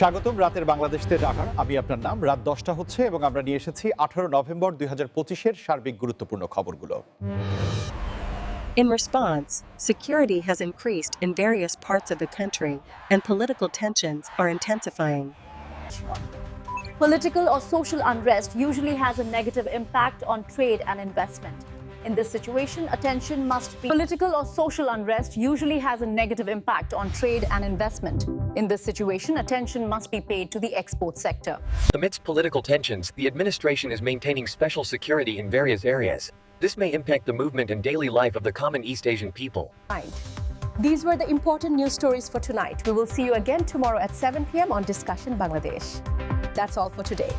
স্বাগতম রাতের বাংলাদেশতে রাখার আমি আপনার নাম রাত 10টা হচ্ছে এবং আমরা নিয়ে এসেছি 18 নভেম্বর 2025-এর সার্বিক গুরুত্বপূর্ণ খবরগুলো। In response, security has increased in various parts of the country, and political tensions are intensifying. Political or social unrest usually has a negative impact on trade and investment. In this situation, attention must be political or social unrest usually has a negative impact on trade and investment. In this situation, attention must be paid to the export sector. Amidst political tensions, the administration is maintaining special security in various areas. This may impact the movement and daily life of the common East Asian people. These were the important news stories for tonight. We will see you again tomorrow at 7 p.m. on Discussion Bangladesh. That's all for today.